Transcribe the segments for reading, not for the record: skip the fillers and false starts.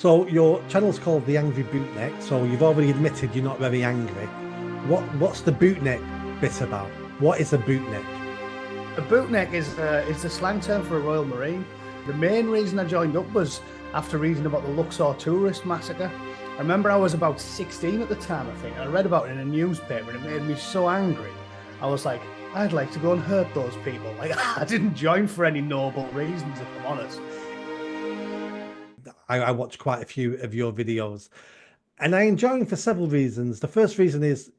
So your channel's called The Angry Bootneck, so you've already admitted you're not very angry. What's the bootneck bit about? What is a bootneck? A bootneck is the slang term for a Royal Marine. The main reason I joined up was after reading about the Luxor tourist massacre. I remember I was about 16 at the time, I think. I read about it in a newspaper and it made me so angry. I was like, I'd like to go and hurt those people. Like, I didn't join for any noble reasons, if I'm honest. I watch quite a few of your videos and I enjoy them for several reasons. The first reason is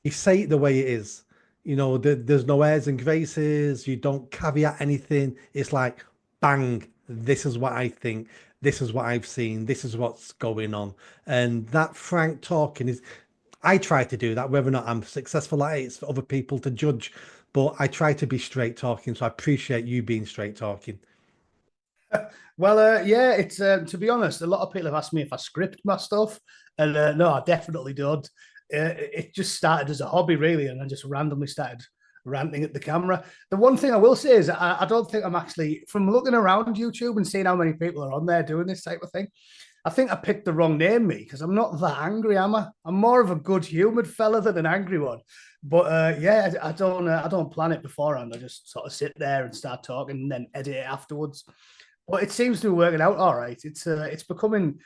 you say it the way it is. There's no airs and graces. You don't caveat anything. It's like, bang, this is what I think. This is what I've seen. This is what's going on. And that frank talking is, I try to do that. Whether or not I'm successful at it, it's for other people to judge. But I try to be straight talking. So I appreciate you being straight talking. Well, yeah, it's to be honest, a lot of people have asked me if I script my stuff, and no, I definitely don't. It just started as a hobby, really, and I just randomly started ranting at the camera. The one thing I will say is I don't think I'm actually, from looking around YouTube and seeing how many people are on there doing this type of thing, I think I picked the wrong name, me, because I'm not that angry, am I? I'm more of a good-humored fella than an angry one. But yeah, I don't plan it beforehand. I just sort of sit there and start talking and then edit it afterwards. But it seems to be working out all right. It's becoming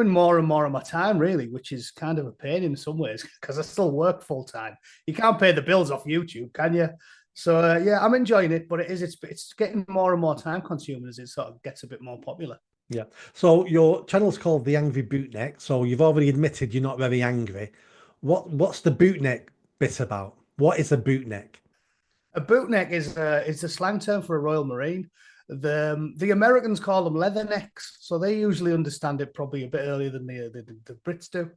more and more of my time, really, which is kind of a pain in some ways because I still work full time. You can't pay the bills off YouTube, can you? So yeah, I'm enjoying it, but it's getting more and more time consuming as it sort of gets a bit more popular. Yeah. So your channel's called The Angry Bootneck. So you've already admitted you're not very angry. What's the bootneck bit about? What is a bootneck? A bootneck is the slang term for a Royal Marine. The Americans call them leathernecks, so they usually understand it probably a bit earlier than the Brits do.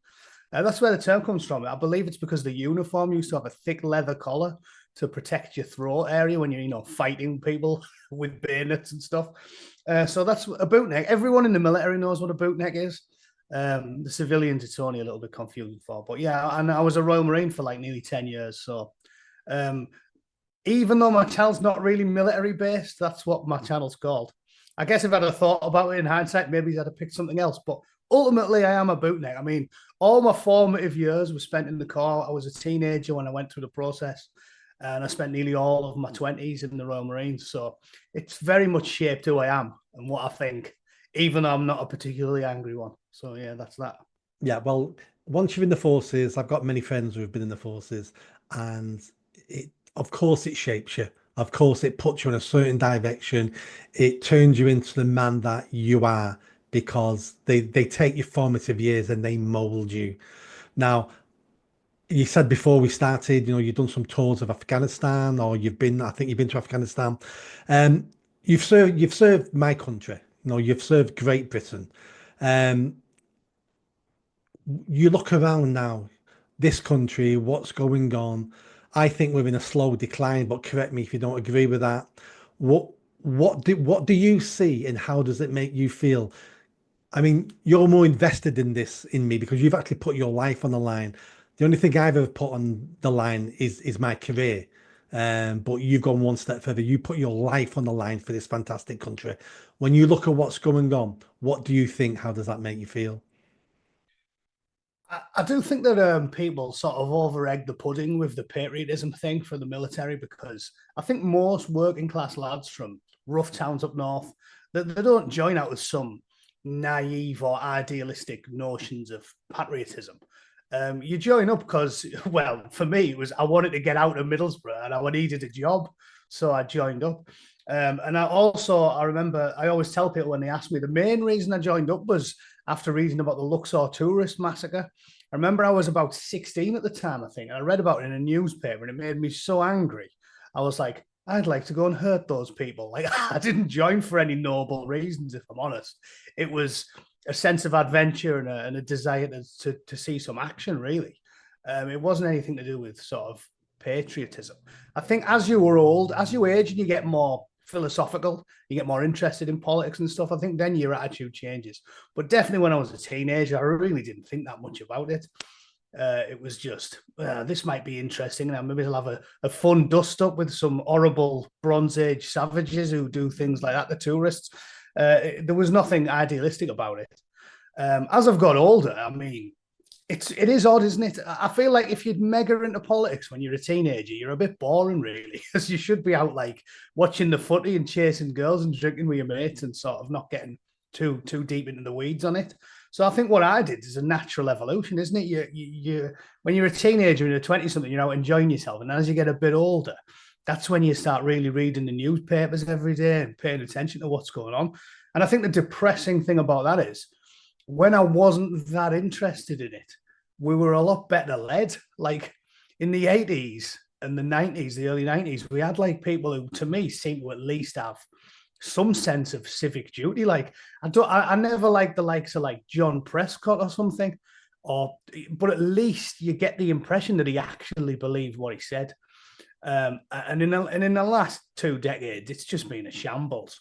That's where the term comes from. I believe it's because the uniform used to have a thick leather collar to protect your throat area when you're fighting people with bayonets and stuff. So that's a bootneck. Everyone in the military knows what a bootneck is. The civilians, it's only a little bit confusing for. But yeah, and I was a Royal Marine for like nearly 10 years. So um, even though my channel's not really military based, that's what my channel's called. I guess if I'd have thought about it in hindsight, maybe I'd have picked something else. But ultimately, I am a bootneck. I mean, all my formative years were spent in the Corps. I was a teenager when I went through the process, and I spent nearly all of my 20s in the Royal Marines. So it's very much shaped who I am and what I think, even though I'm not a particularly angry one. So yeah, that's that. Yeah, well, once you're in the forces, I've got many friends who have been in the forces, and of course, it shapes you. Of course, it puts you in a certain direction. It turns you into the man that you are because they take your formative years and they mold you. Now, you said before we started, you've done some tours of Afghanistan, or I think you've been to Afghanistan. You've served my country. You've served Great Britain. Um, you look around now, this country, what's going on. I think we're in a slow decline, but correct me if you don't agree with that. What what do you see and how does it make you feel? I mean, you're more invested in this in me because you've actually put your life on the line. The only thing I've ever put on the line is my career. But you've gone one step further. You put your life on the line for this fantastic country. When you look at what's going on, what do you think? How does that make you feel? I do think that people sort of over egg the pudding with the patriotism thing for the military because I think most working class lads from rough towns up north they don't join out with some naive or idealistic notions of patriotism. You join up because, well, for me, it was I wanted to get out of Middlesbrough and I needed a job, so I joined up. And I remember I always tell people when they ask me the main reason I joined up was after reading about the Luxor tourist massacre. I remember I was about 16 at the time, I think. I read about it in a newspaper and it made me so angry. I was like, I'd like to go and hurt those people. Like, I didn't join for any noble reasons, if I'm honest. It was a sense of adventure and a desire to see some action, really. It wasn't anything to do with sort of patriotism. I think as you age and you get more philosophical, you get more interested in politics and stuff, I think then your attitude changes. But definitely when I was a teenager, I really didn't think that much about it. It was just, this might be interesting. And maybe I'll have a fun dust up with some horrible Bronze Age savages who do things like that, the tourists. There was nothing idealistic about it. As I've got older, I mean, it is odd, isn't it? I feel like if you'd mega into politics when you're a teenager, you're a bit boring, really, because you should be out like watching the footy and chasing girls and drinking with your mates and sort of not getting too deep into the weeds on it. So I think what I did is a natural evolution, isn't it? You when you're a teenager and a 20 something, you're out enjoying yourself, and as you get a bit older, that's when you start really reading the newspapers every day and paying attention to what's going on. And I think the depressing thing about that is when I wasn't that interested in it, we were a lot better led. Like in the 80s and the 90s, the early 90s, we had like people who, to me, seemed to at least have some sense of civic duty. Like I never liked the likes of like John Prescott or something, but at least you get the impression that he actually believed what he said. And in the last 2 decades, it's just been a shambles.